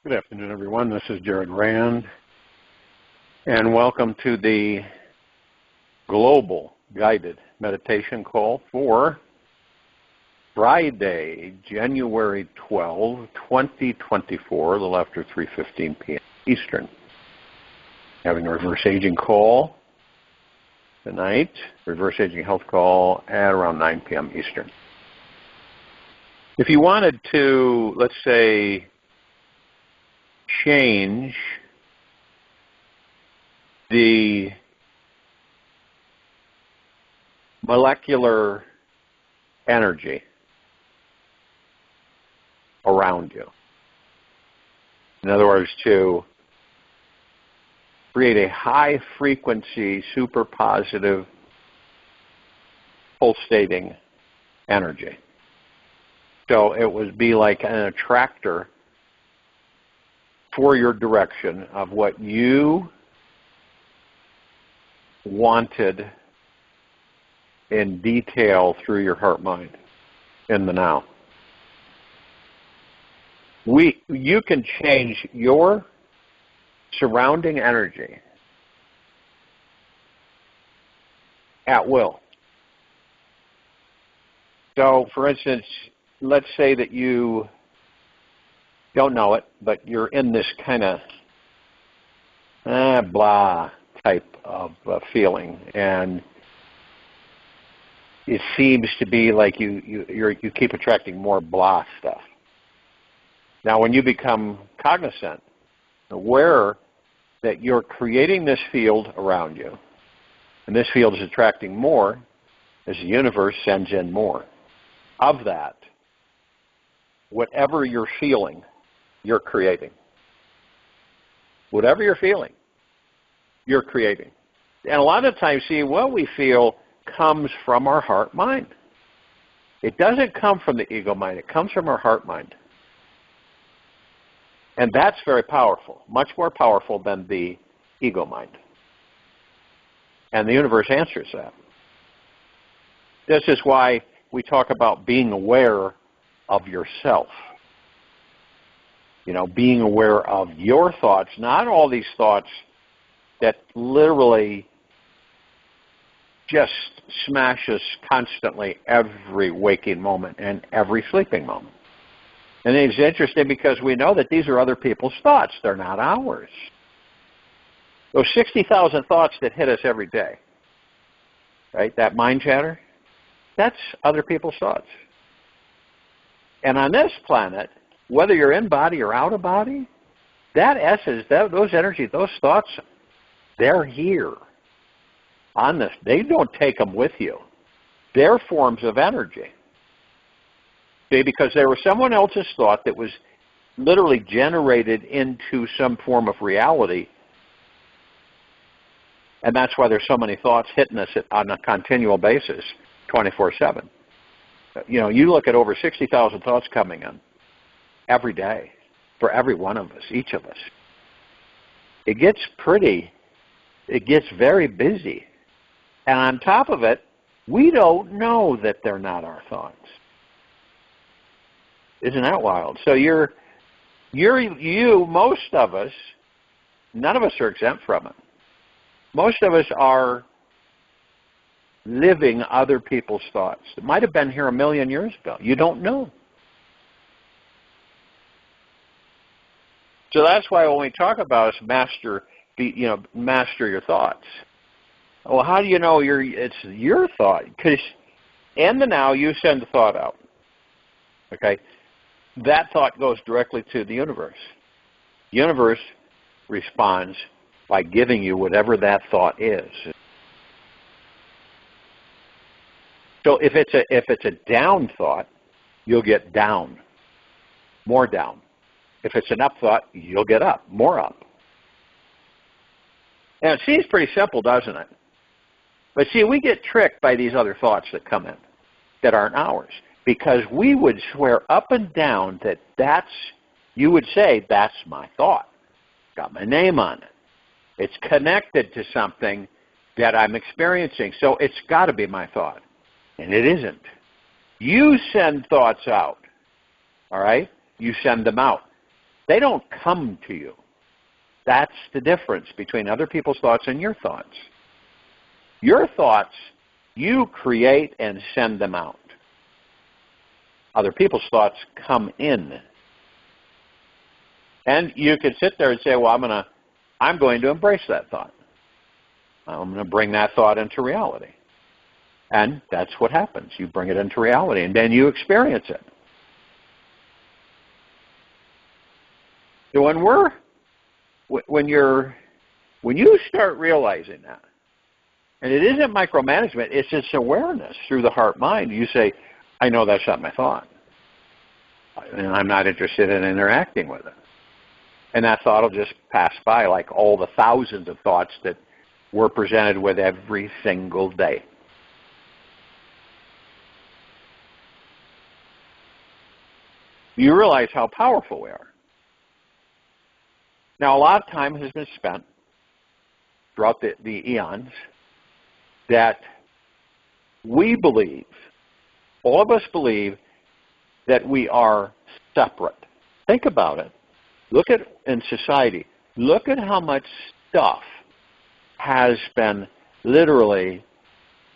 Good afternoon, everyone. This is Jared Rand, and welcome to the Global Guided Meditation Call for Friday, January 12, 2024, a little after 3:15 p.m. Eastern. Having a reverse aging call tonight, reverse aging health call at around 9 p.m. Eastern. If you wanted to, let's say, change the molecular energy around you. In other words, to create a high frequency, super positive, pulsating energy. So it would be like an attractor for your direction of what you wanted in detail through your heart-mind in the now. You can change your surrounding energy at will. So, for instance, let's say that you don't know it, but you're in this kind of blah type of feeling, and it seems to be like you keep attracting more blah stuff. Now, when you become cognizant, aware that you're creating this field around you, and this field is attracting more as the universe sends in more of that, whatever you're feeling, you're creating. Whatever you're feeling, you're creating. And a lot of times, see, what we feel comes from our heart-mind. It doesn't come from the ego-mind. It comes from our heart-mind. And that's very powerful, much more powerful than the ego-mind. And the universe answers that. This is why we talk about being aware of yourself. You know, being aware of your thoughts, not all these thoughts that literally just smash us constantly every waking moment and every sleeping moment. And it's interesting because we know that these are other people's thoughts. They're not ours. Those 60,000 thoughts that hit us every day, right, that mind chatter, that's other people's thoughts. And on this planet, whether you're in body or out of body, that essence, those energies, those thoughts, they're here on this. They don't take them with you. They're forms of energy. See, because they were someone else's thought that was literally generated into some form of reality. And that's why there's so many thoughts hitting us on a continual basis, 24/7. You know, you look at over 60,000 thoughts coming in every day for every one of us, each of us. It gets very busy. And on top of it, we don't know that they're not our thoughts. Isn't that wild? So most of us, none of us are exempt from it. Most of us are living other people's thoughts. It might have been here a million years ago. You don't know. So that's why when we talk about master your thoughts. Well, how do you know it's your thought? Because in the now, you send the thought out. Okay? That thought goes directly to the universe. The universe responds by giving you whatever that thought is. So if it's a down thought, you'll get down, more down. If it's an up thought, you'll get up, more up. And it seems pretty simple, doesn't it? But see, we get tricked by these other thoughts that come in that aren't ours. Because we would swear up and down that you would say, that's my thought. Got my name on it. It's connected to something that I'm experiencing, so it's got to be my thought. And it isn't. You send thoughts out, all right? You send them out. They don't come to you. That's the difference between other people's thoughts and your thoughts. Your thoughts, you create and send them out. Other people's thoughts come in. And you could sit there and say, well, I'm going to embrace that thought. I'm going to bring that thought into reality. And that's what happens. You bring it into reality, and then you experience it. So when you start realizing that, and it isn't micromanagement, it's just awareness through the heart-mind. You say, I know that's not my thought, and I'm not interested in interacting with it. And that thought will just pass by like all the thousands of thoughts that we're presented with every single day. You realize how powerful we are. Now, a lot of time has been spent throughout the eons that we believe, all of us believe, that we are separate. Think about it. Look at, in society, look at how much stuff has been literally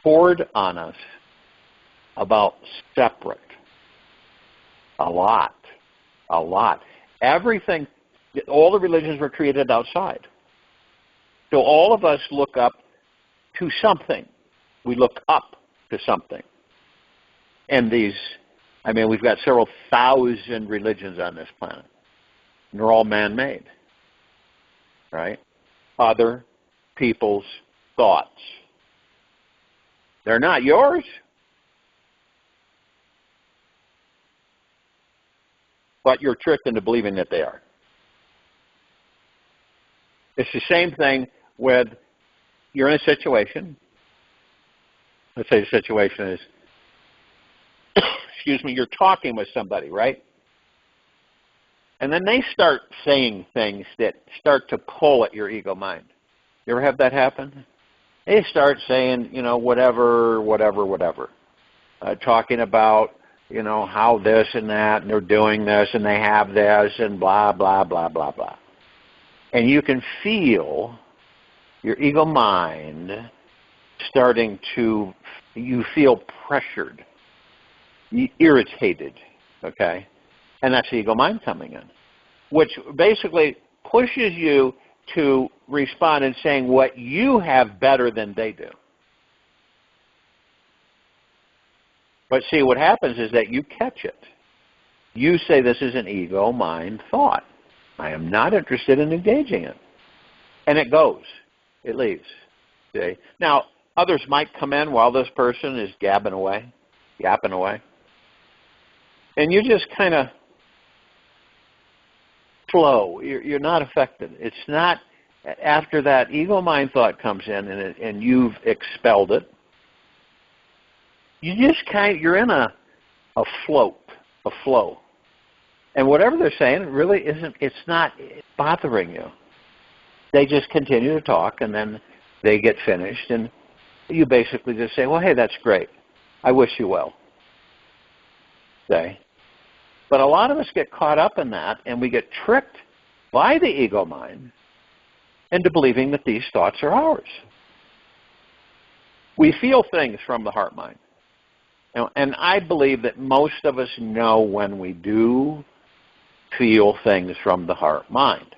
poured on us about separate. A lot. Everything, all the religions were created outside. So all of us look up to something. We look up to something. And we've got several thousand religions on this planet. And they're all man-made, right? Other people's thoughts. They're not yours. But you're tricked into believing that they are. It's the same thing with, you're in a situation. Let's say the situation is, you're talking with somebody, right? And then they start saying things that start to pull at your ego mind. You ever have that happen? They start saying, whatever. Talking about, how this and that, and they're doing this, and they have this, and blah, blah, blah, blah, blah. And you can feel your ego mind you feel pressured, irritated, okay? And that's the ego mind coming in, which basically pushes you to respond and saying what you have better than they do. But see, what happens is that you catch it. You say, this is an ego mind thought. I am not interested in engaging it. And it goes. It leaves. See? Now, others might come in while this person is yapping away. And you just kind of flow. You're not affected. It's not, after that ego mind thought comes in and you've expelled it, you're in a flow. And whatever they're saying, it really it's not bothering you. They just continue to talk, and then they get finished, and you basically just say, well, hey, that's great. I wish you well. Say. But a lot of us get caught up in that, and we get tricked by the ego mind into believing that these thoughts are ours. We feel things from the heart mind. And I believe that most of us know when we do feel things from the heart mind.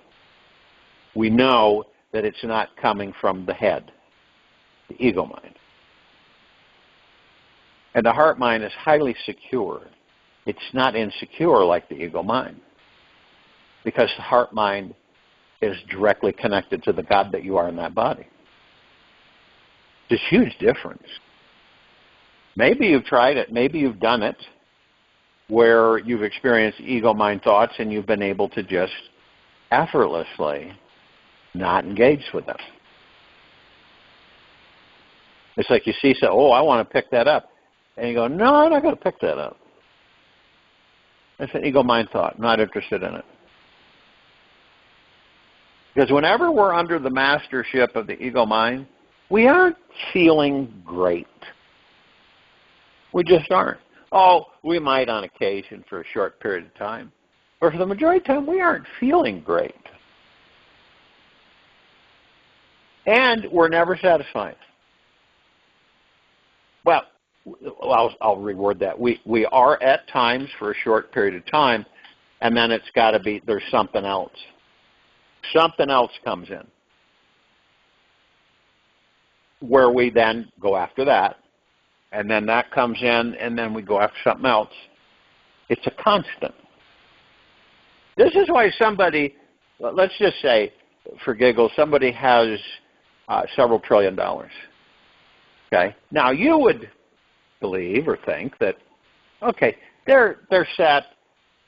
We know that it's not coming from the head, the ego mind. And the heart mind is highly secure. It's not insecure like the ego mind, because the heart mind is directly connected to the God that you are in that body. It's a huge difference. Maybe you've tried it. Maybe you've done it where you've experienced ego mind thoughts and you've been able to just effortlessly not engage with them. It's like you see, I want to pick that up. And you go, no, I'm not going to pick that up. That's an ego mind thought. I'm not interested in it. Because whenever we're under the mastership of the ego mind, we aren't feeling great. We just aren't. Oh, we might on occasion for a short period of time. Or for the majority of the time, we aren't feeling great. And we're never satisfied. Well, I'll reword that. We are at times for a short period of time, and then it's got to be, there's something else. Something else comes in, where we then go after that, and then that comes in, and then we go after something else. It's a constant. This is why somebody, let's just say, for giggles, somebody has several $1 trillion. Okay? Now, you would believe or think that, okay, they're set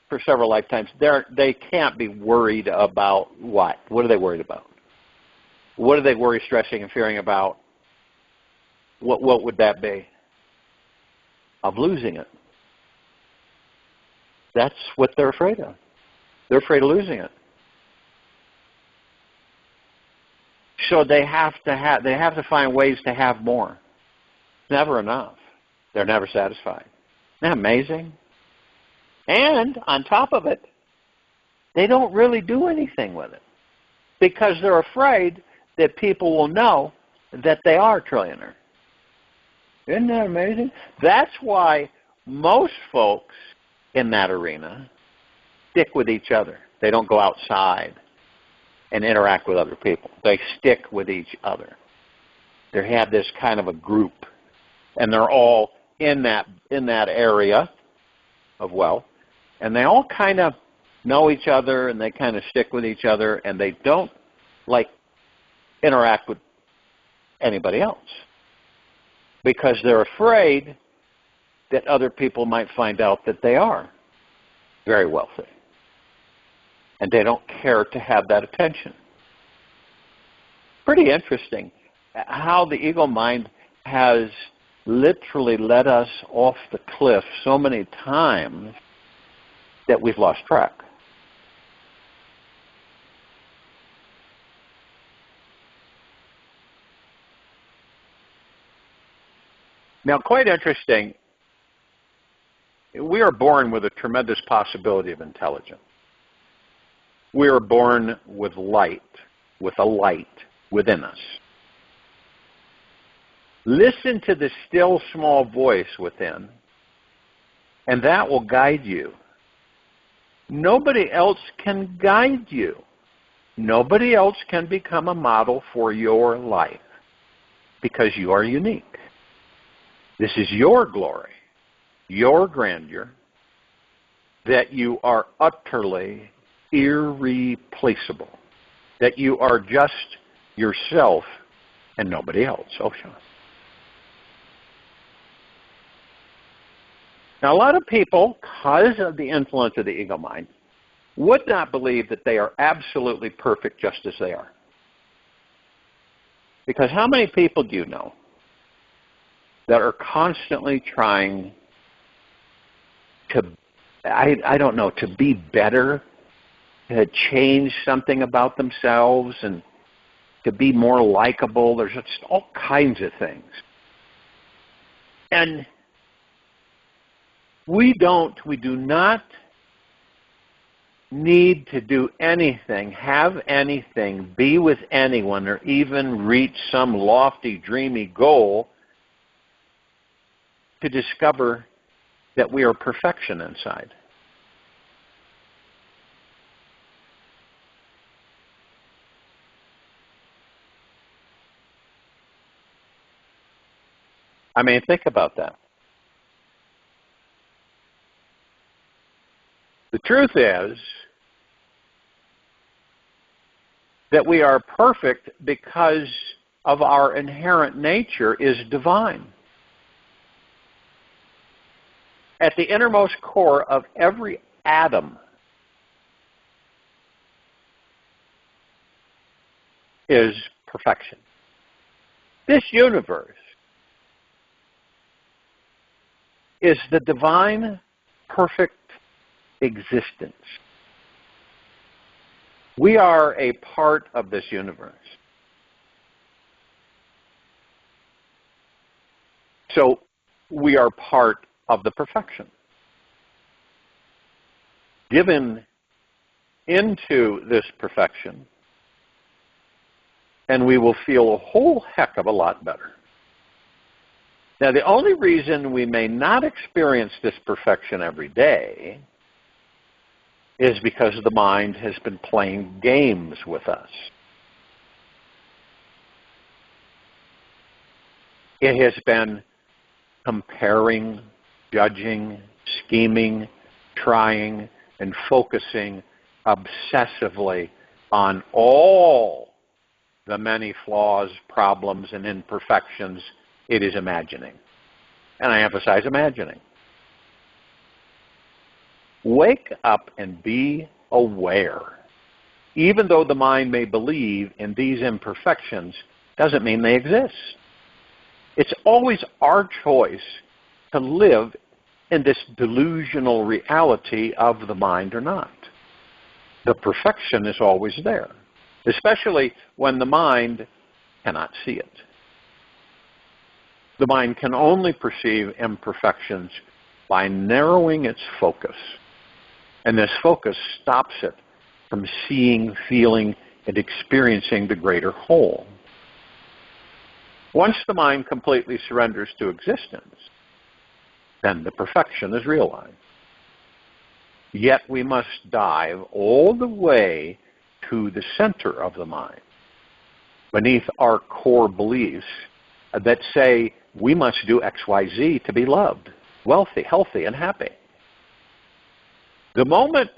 for several lifetimes. They can't be worried about what? What are they worried about? What are they worried, stressing, and fearing about? What would that be? Of losing it. That's what they're afraid of. They're afraid of losing it. So they have to find ways to have more. It's never enough. They're never satisfied. Isn't that amazing? And on top of it, they don't really do anything with it because they're afraid that people will know that they are a trillionaire. Isn't that amazing? That's why most folks in that arena stick with each other. They don't go outside and interact with other people. They stick with each other. They have this kind of a group, and they're all in that area of wealth, and they all kind of know each other, and they kind of stick with each other, and they don't interact with anybody else because they're afraid that other people might find out that they are very wealthy. And they don't care to have that attention. Pretty interesting how the ego mind has literally led us off the cliff so many times that we've lost track. Now, quite interesting, we are born with a tremendous possibility of intelligence. We are born with light, with a light within us. Listen to the still small voice within, and that will guide you. Nobody else can guide you. Nobody else can become a model for your life because you are unique. This is your glory, your grandeur, that you are utterly irreplaceable, that you are just yourself and nobody else. Oh, Sean. Now, a lot of people, because of the influence of the ego mind, would not believe that they are absolutely perfect just as they are. Because how many people do you know that are constantly trying to, I don't know, to be better, to change something about themselves and to be more likable? There's just all kinds of things. And we do not need to do anything, have anything, be with anyone, or even reach some lofty, dreamy goal to discover that we are perfection inside. I mean, think about that. The truth is that we are perfect because of our inherent nature is divine. At the innermost core of every atom is perfection. This universe is the divine, perfect existence. We are a part of this universe. So we are part of the perfection given into this perfection, and we will feel a whole heck of a lot better. Now, the only reason we may not experience this perfection every day is because the mind has been playing games with us. It has been comparing, judging, scheming, trying, and focusing obsessively on all the many flaws, problems, and imperfections it is imagining. And I emphasize imagining. Wake up and be aware. Even though the mind may believe in these imperfections, doesn't mean they exist. It's always our choice to live in this delusional reality of the mind or not. The perfection is always there, especially when the mind cannot see it. The mind can only perceive imperfections by narrowing its focus. And this focus stops it from seeing, feeling, and experiencing the greater whole. Once the mind completely surrenders to existence, then the perfection is realized. Yet we must dive all the way to the center of the mind, beneath our core beliefs that say we must do X, Y, Z to be loved, wealthy, healthy, and happy. The moment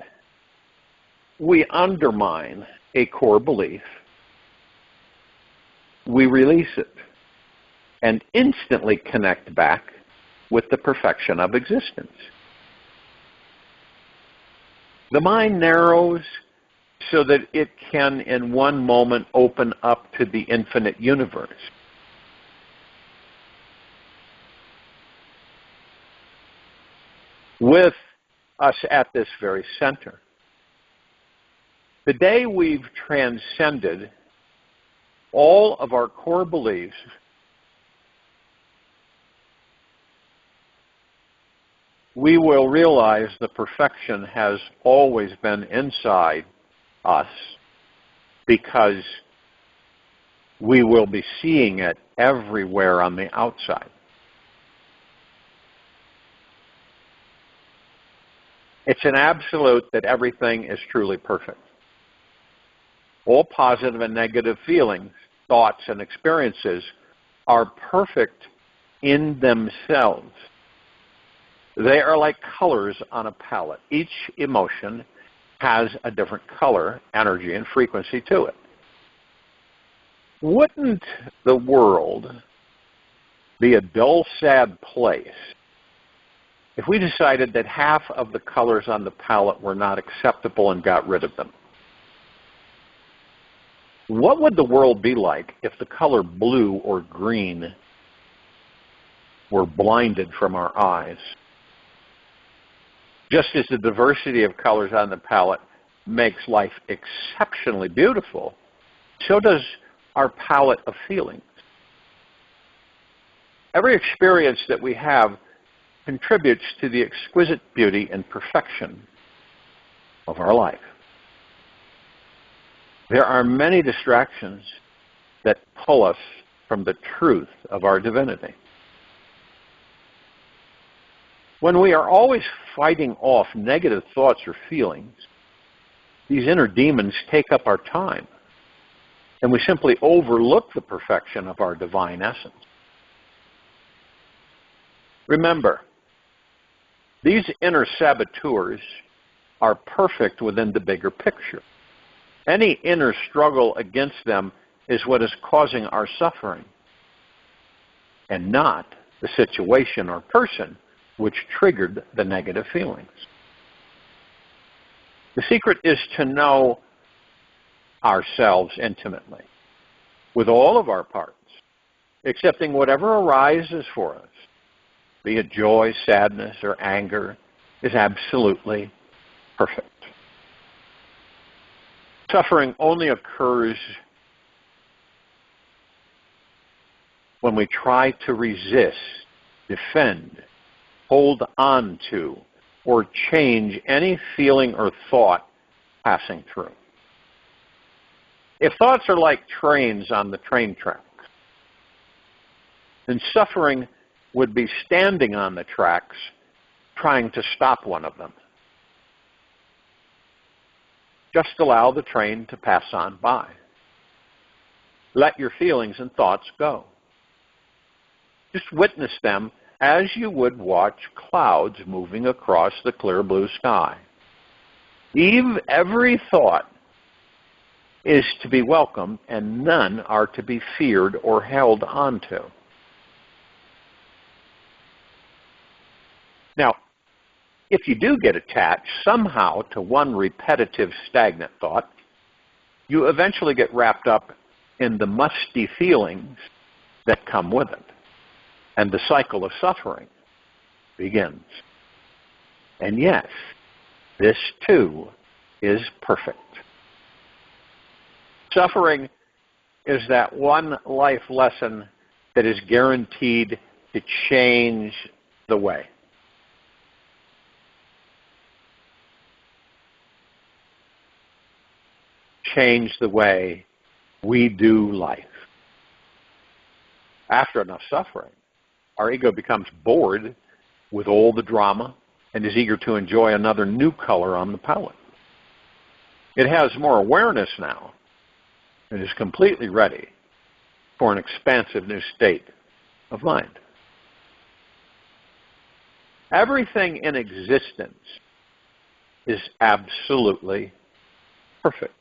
we undermine a core belief, we release it and instantly connect back with the perfection of existence. The mind narrows so that it can in one moment open up to the infinite universe. With us at this very center. The day we've transcended all of our core beliefs, we will realize the perfection has always been inside us because we will be seeing it everywhere on the outside. It's an absolute that everything is truly perfect. All positive and negative feelings, thoughts, and experiences are perfect in themselves. They are like colors on a palette. Each emotion has a different color, energy, and frequency to it. Wouldn't the world be a dull, sad place if we decided that half of the colors on the palette were not acceptable and got rid of them? What would the world be like if the color blue or green were blinded from our eyes? Just as the diversity of colors on the palette makes life exceptionally beautiful, so does our palette of feelings. Every experience that we have contributes to the exquisite beauty and perfection of our life. There are many distractions that pull us from the truth of our divinity. When we are always fighting off negative thoughts or feelings, these inner demons take up our time, and we simply overlook the perfection of our divine essence. Remember, these inner saboteurs are perfect within the bigger picture. Any inner struggle against them is what is causing our suffering, and not the situation or person which triggered the negative feelings. The secret is to know ourselves intimately, with all of our parts, accepting whatever arises for us, be it joy, sadness, or anger, is absolutely perfect. Suffering only occurs when we try to resist, defend, hold on to, or change any feeling or thought passing through. If thoughts are like trains on the train tracks, then suffering would be standing on the tracks trying to stop one of them. Just allow the train to pass on by. Let your feelings and thoughts go. Just witness them as you would watch clouds moving across the clear blue sky. Every thought is to be welcomed, and none are to be feared or held onto. Now, if you do get attached somehow to one repetitive, stagnant thought, you eventually get wrapped up in the musty feelings that come with it, and the cycle of suffering begins. And yes, this too is perfect. Suffering is that one life lesson that is guaranteed to change the way. Change the way we do life. After enough suffering, our ego becomes bored with all the drama and is eager to enjoy another new color on the palette. It has more awareness now and is completely ready for an expansive new state of mind. Everything in existence is absolutely perfect.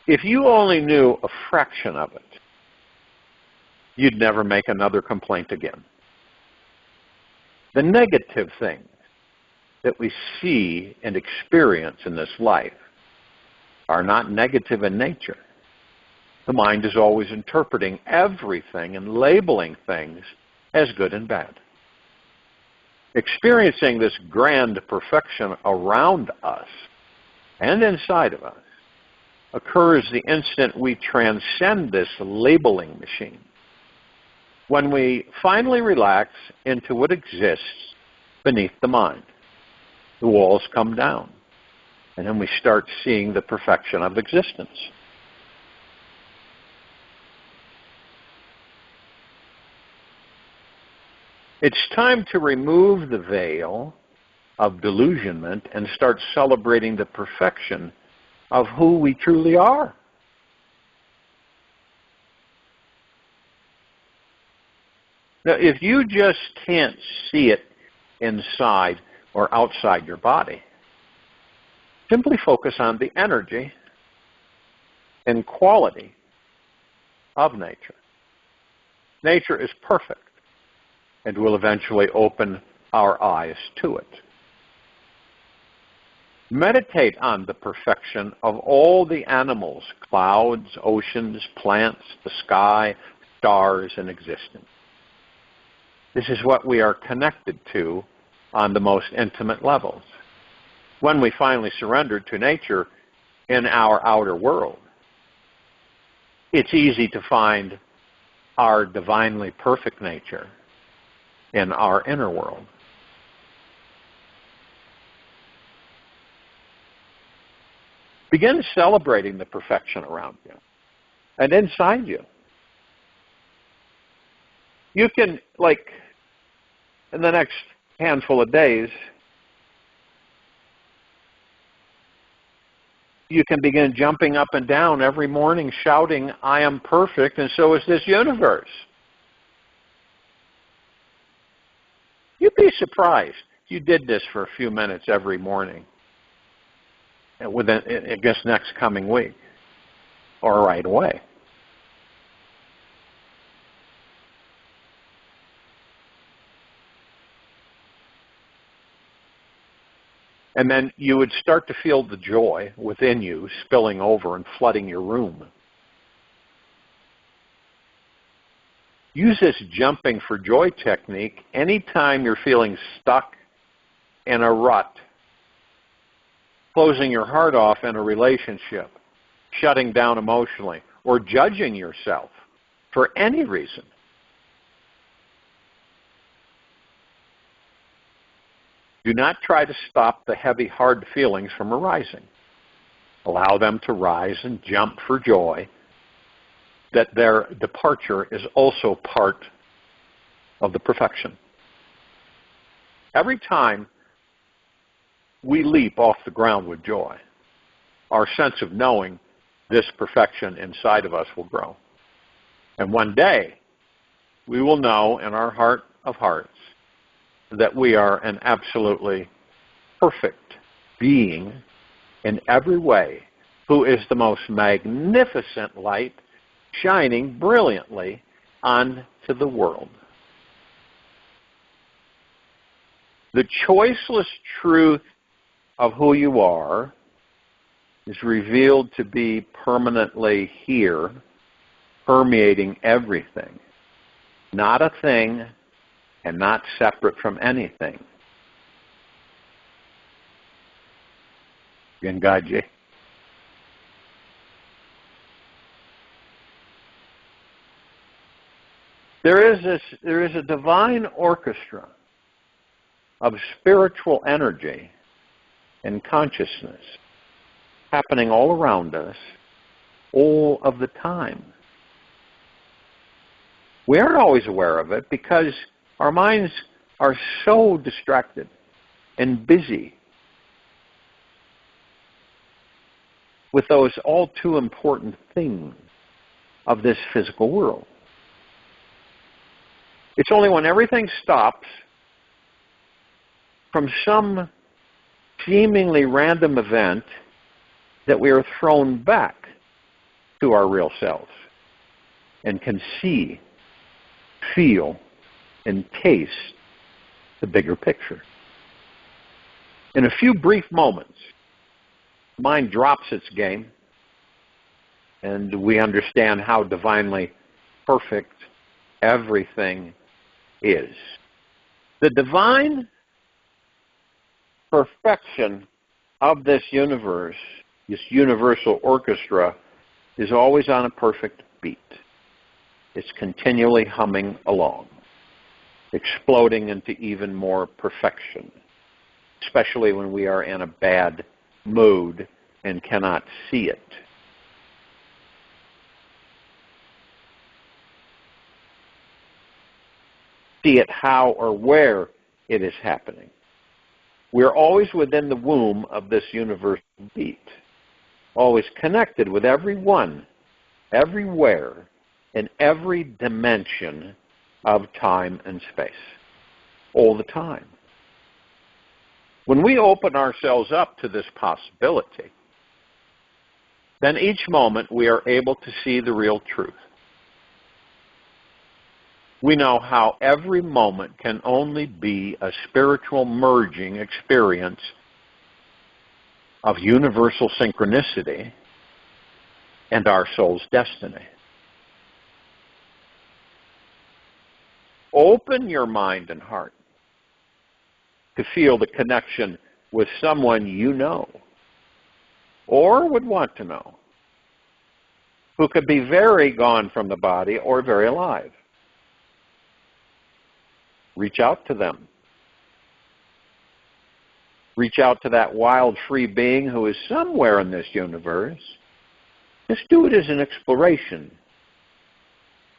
If you only knew a fraction of it, you'd never make another complaint again. The negative things that we see and experience in this life are not negative in nature. The mind is always interpreting everything and labeling things as good and bad. Experiencing this grand perfection around us and inside of us occurs the instant we transcend this labeling machine. When we finally relax into what exists beneath the mind, the walls come down, and then we start seeing the perfection of existence. It's time to remove the veil of delusionment and start celebrating the perfection of who we truly are. Now, if you just can't see it inside or outside your body, simply focus on the energy and quality of nature. Nature is perfect and will eventually open our eyes to it. Meditate on the perfection of all the animals, clouds, oceans, plants, the sky, stars in existence. This is what we are connected to on the most intimate levels. When we finally surrender to nature in our outer world, it's easy to find our divinely perfect nature in our inner world. Begin celebrating the perfection around you and inside you. You can, in the next handful of days, you can begin jumping up and down every morning shouting, "I am perfect, and so is this universe." You'd be surprised if you did this for a few minutes every morning within, I guess, next coming week or right away. And then you would start to feel the joy within you spilling over and flooding your room. Use this jumping for joy technique anytime you're feeling stuck in a rut, closing your heart off in a relationship, shutting down emotionally, or judging yourself for any reason. Do not try to stop the heavy, hard feelings from arising. Allow them to rise and jump for joy that their departure is also part of the perfection. Every time we leap off the ground with joy, our sense of knowing this perfection inside of us will grow. And one day, we will know in our heart of hearts that we are an absolutely perfect being in every way, who is the most magnificent light shining brilliantly onto the world. The choiceless truth of who you are is revealed to be permanently here, permeating everything, not a thing and not separate from anything. Gangaji. There is a divine orchestra of spiritual energy and consciousness happening all around us all of the time. We aren't always aware of it because our minds are so distracted and busy with those all too important things of this physical world. It's only when everything stops from some seemingly random event that we are thrown back to our real selves and can see, feel, and taste the bigger picture. In a few brief moments, the mind drops its game and we understand how divinely perfect everything is. The divine perfection of this universe, this universal orchestra, is always on a perfect beat. It's continually humming along, exploding into even more perfection, especially when we are in a bad mood and cannot see it. See it how or where it is happening. We're always within the womb of this universal beat, always connected with everyone, everywhere, in every dimension of time and space, all the time. When we open ourselves up to this possibility, then each moment we are able to see the real truth. We know how every moment can only be a spiritual merging experience of universal synchronicity and our soul's destiny. Open your mind and heart to feel the connection with someone you know or would want to know, who could be very gone from the body or very alive. Reach out to them. Reach out to that wild, free being who is somewhere in this universe. Just do it as an exploration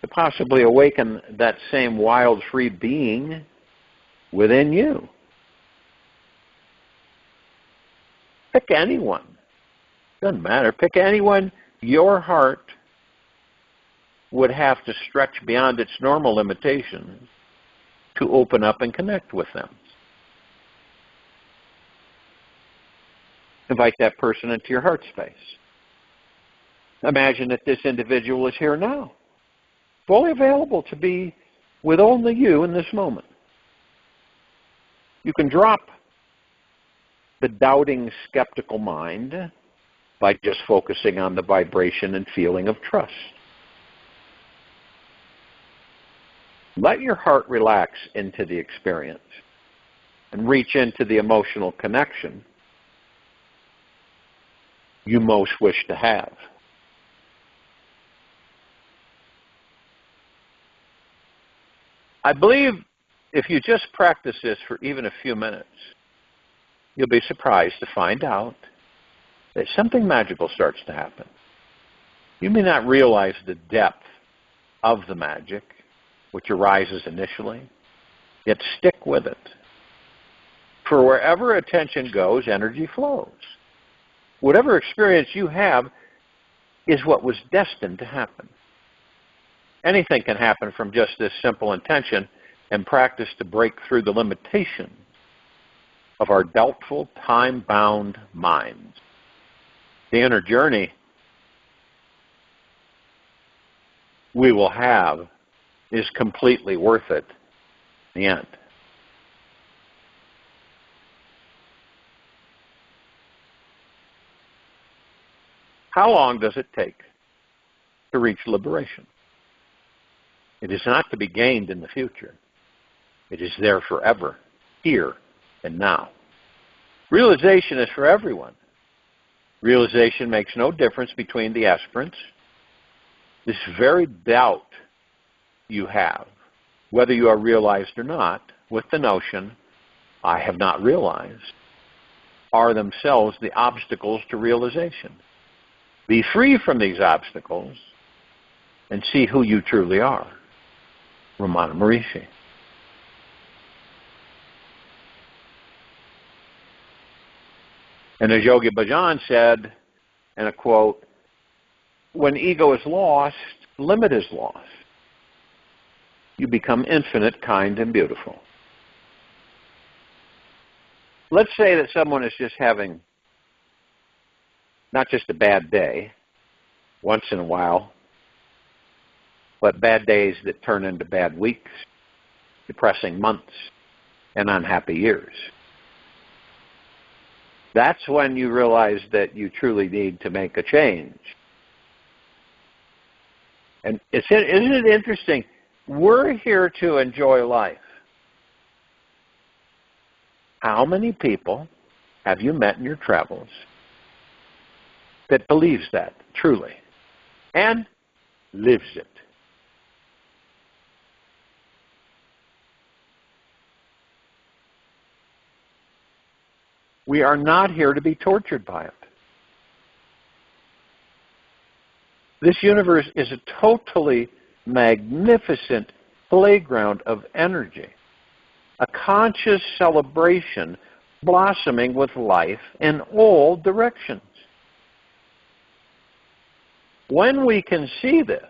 to possibly awaken that same wild, free being within you. Pick anyone. Doesn't matter. Pick anyone your heart would have to stretch beyond its normal limitations to open up and connect with them. Invite that person into your heart space. Imagine that this individual is here now, fully available to be with only you in this moment. You can drop the doubting, skeptical mind by just focusing on the vibration and feeling of trust. Let your heart relax into the experience and reach into the emotional connection you most wish to have. I believe if you just practice this for even a few minutes, you'll be surprised to find out that something magical starts to happen. You may not realize the depth of the magic, which arises initially, yet stick with it. For wherever attention goes, energy flows. Whatever experience you have is what was destined to happen. Anything can happen from just this simple intention and practice to break through the limitations of our doubtful, time-bound minds. The inner journey we will have is completely worth it in the end. How long does it take to reach liberation? It is not to be gained in the future. It is there forever, here and now. Realization is for everyone. Realization makes no difference between the aspirants. This very doubt you have, whether you are realized or not, with the notion, I have not realized, are themselves the obstacles to realization. Be free from these obstacles and see who you truly are. Ramana Maharishi. And as Yogi Bhajan said, in a quote, when ego is lost, limit is lost. You become infinite, kind, and beautiful. Let's say that someone is just having not just a bad day, once in a while, but bad days that turn into bad weeks, depressing months, and unhappy years. That's when you realize that you truly need to make a change. And isn't it interesting? We're here to enjoy life. How many people have you met in your travels that believes that, truly, and lives it? We are not here to be tortured by it. This universe is a totally magnificent playground of energy, a conscious celebration blossoming with life in all directions. When we can see this,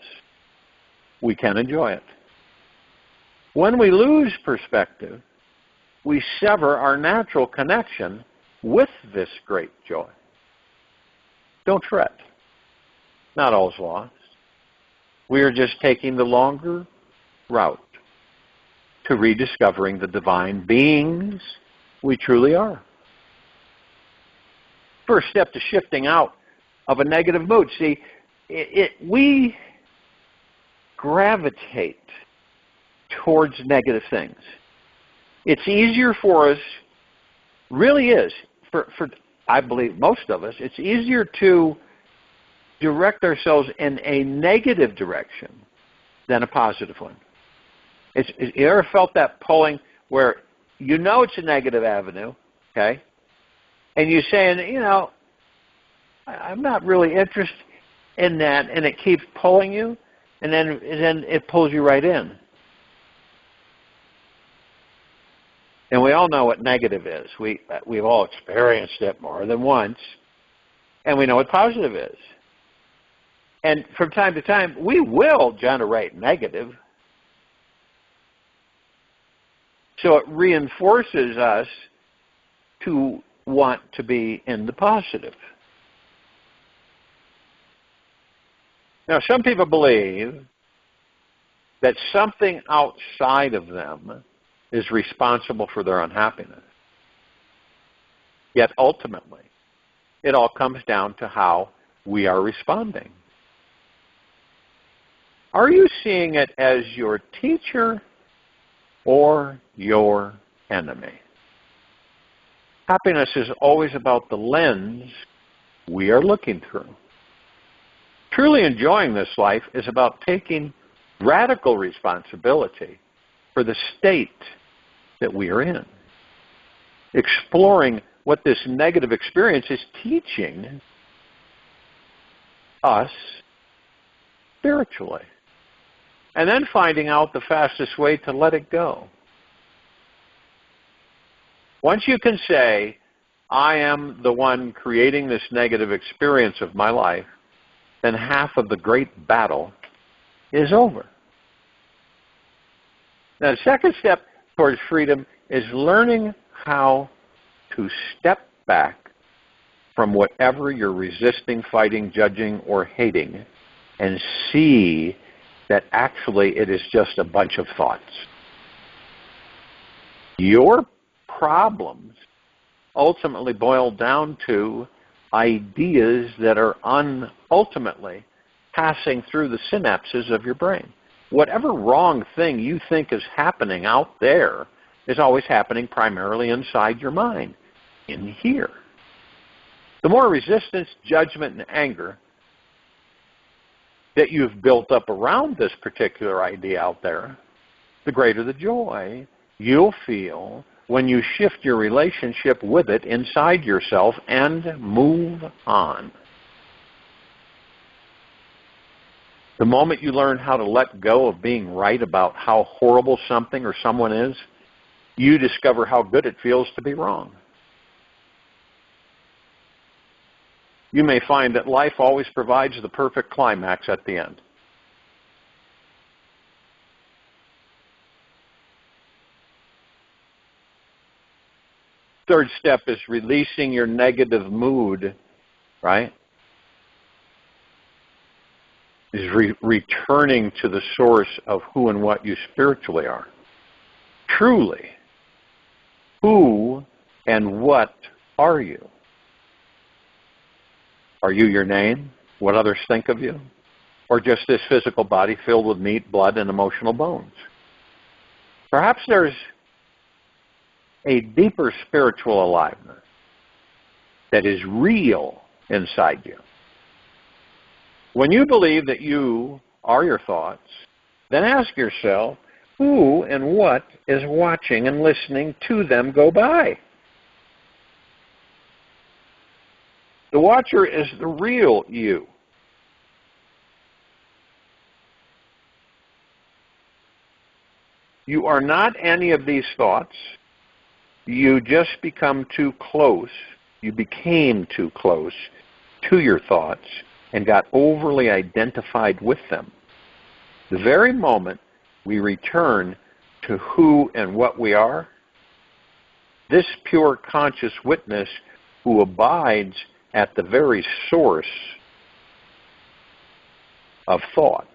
we can enjoy it. When we lose perspective, we sever our natural connection with this great joy. Don't fret. Not all's lost. We are just taking the longer route to rediscovering the divine beings we truly are. First step to shifting out of a negative mood. See, we gravitate towards negative things. It's easier for us, really is, for I believe most of us, it's easier to direct ourselves in a negative direction than a positive one. You ever felt that pulling where you know it's a negative avenue, okay? And you're saying, I'm not really interested in that, and it keeps pulling you, and then it pulls you right in. And we all know what negative is. We've all experienced it more than once, and we know what positive is. And from time to time, we will generate negative. So it reinforces us to want to be in the positive. Now, some people believe that something outside of them is responsible for their unhappiness. Yet ultimately, it all comes down to how we are responding. Are you seeing it as your teacher or your enemy? Happiness is always about the lens we are looking through. Truly enjoying this life is about taking radical responsibility for the state that we are in, exploring what this negative experience is teaching us spiritually. And then finding out the fastest way to let it go. Once you can say, I am the one creating this negative experience of my life, then half of the great battle is over. Now, the second step towards freedom is learning how to step back from whatever you're resisting, fighting, judging, or hating, and see that actually it is just a bunch of thoughts. Your problems ultimately boil down to ideas that are ultimately passing through the synapses of your brain. Whatever wrong thing you think is happening out there is always happening primarily inside your mind, in here. The more resistance, judgment, and anger that you've built up around this particular idea out there, the greater the joy you'll feel when you shift your relationship with it inside yourself and move on. The moment you learn how to let go of being right about how horrible something or someone is, you discover how good it feels to be wrong. You may find that life always provides the perfect climax at the end. Third step is releasing your negative mood, right? Is returning to the source of who and what you spiritually are. Truly, who and what are you? Are you your name, what others think of you, or just this physical body filled with meat, blood, and emotional bones? Perhaps there's a deeper spiritual aliveness that is real inside you. When you believe that you are your thoughts, then ask yourself, who and what is watching and listening to them go by? The watcher is the real you. You are not any of these thoughts. You just become too close. You became too close to your thoughts and got overly identified with them. The very moment we return to who and what we are, this pure conscious witness who abides at the very source of thought,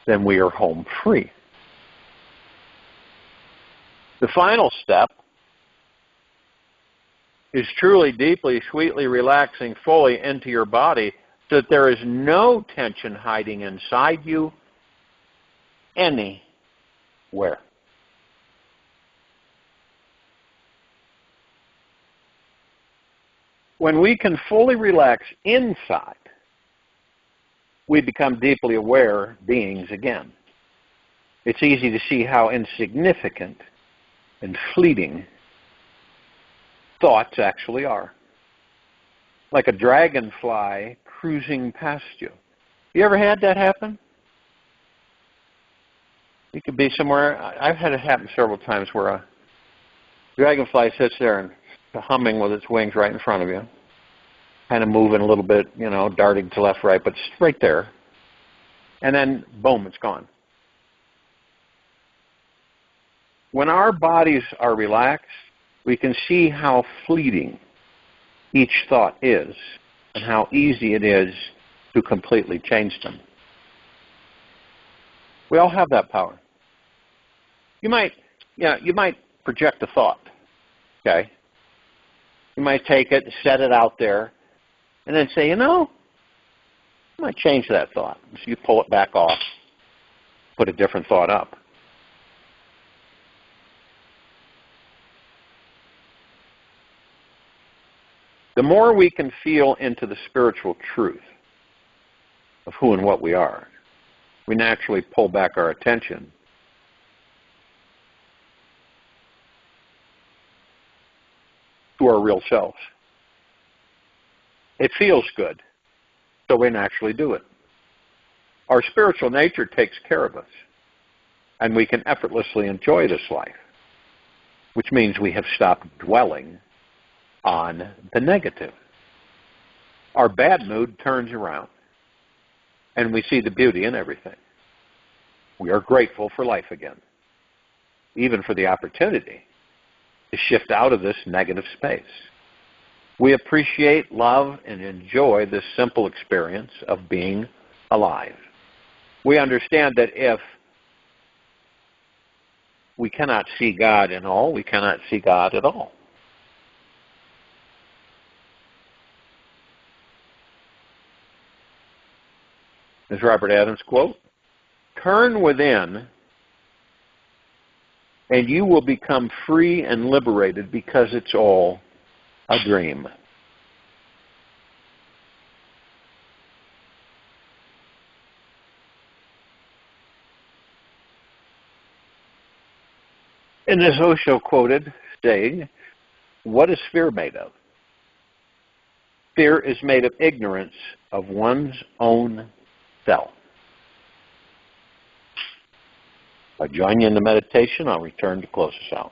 then we are home free. The final step is truly, deeply, sweetly relaxing fully into your body so that there is no tension hiding inside you anywhere. When we can fully relax inside, we become deeply aware beings again. It's easy to see how insignificant and fleeting thoughts actually are. Like a dragonfly cruising past you. You ever had that happen? You could be somewhere. I've had it happen several times where a dragonfly sits there and humming with its wings right in front of you, kind of moving a little bit, darting to left, right, but it's right there. And then, boom, it's gone. When our bodies are relaxed, we can see how fleeting each thought is and how easy it is to completely change them. We all have that power. You might project a thought, okay? You might take it, set it out there, and then say, I might change that thought. So you pull it back off, put a different thought up. The more we can feel into the spiritual truth of who and what we are, we naturally pull back our attention to our real selves. It feels good, so we naturally do it. Our spiritual nature takes care of us, and we can effortlessly enjoy this life, which means we have stopped dwelling on the negative. Our bad mood turns around, and we see the beauty in everything. We are grateful for life again, even for the opportunity to shift out of this negative space. We appreciate, love, and enjoy this simple experience of being alive. We understand that if we cannot see God in all, we cannot see God at all. As Robert Adams quote, "Turn within and you will become free and liberated because it's all a dream." In this Osho quoted saying, what is fear made of? Fear is made of ignorance of one's own self. I join you in the meditation. I'll return to close us out.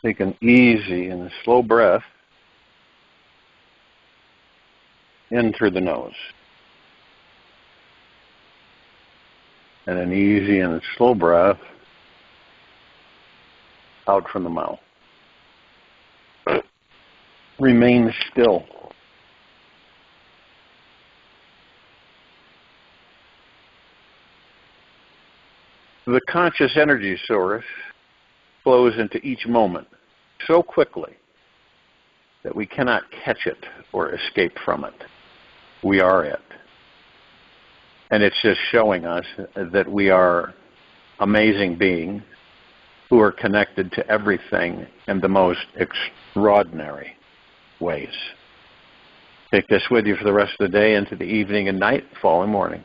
Take an easy and slow breath in through the nose. And an easy and slow breath out from the mouth. Remain still. The conscious energy source flows into each moment so quickly that we cannot catch it or escape from it. We are it. And it's just showing us that we are amazing beings who are connected to everything in the most extraordinary ways. Take this with you for the rest of the day, into the evening and night, following morning.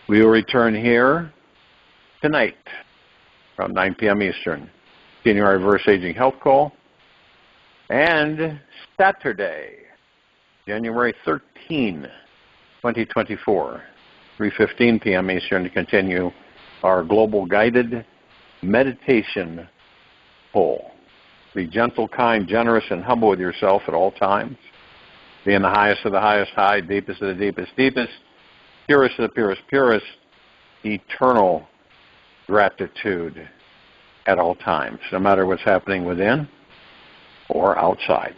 We will return here tonight around 9 p.m. Eastern. Continuing our Reverse Aging Health Call. And Saturday, January 13, 2024, 3:15 p.m. Eastern, to continue our global guided meditation call. Be gentle, kind, generous, and humble with yourself at all times. Be in the highest of the highest high, deepest of the deepest deepest, purest of the purest purest, eternal gratitude at all times, no matter what's happening within or outside.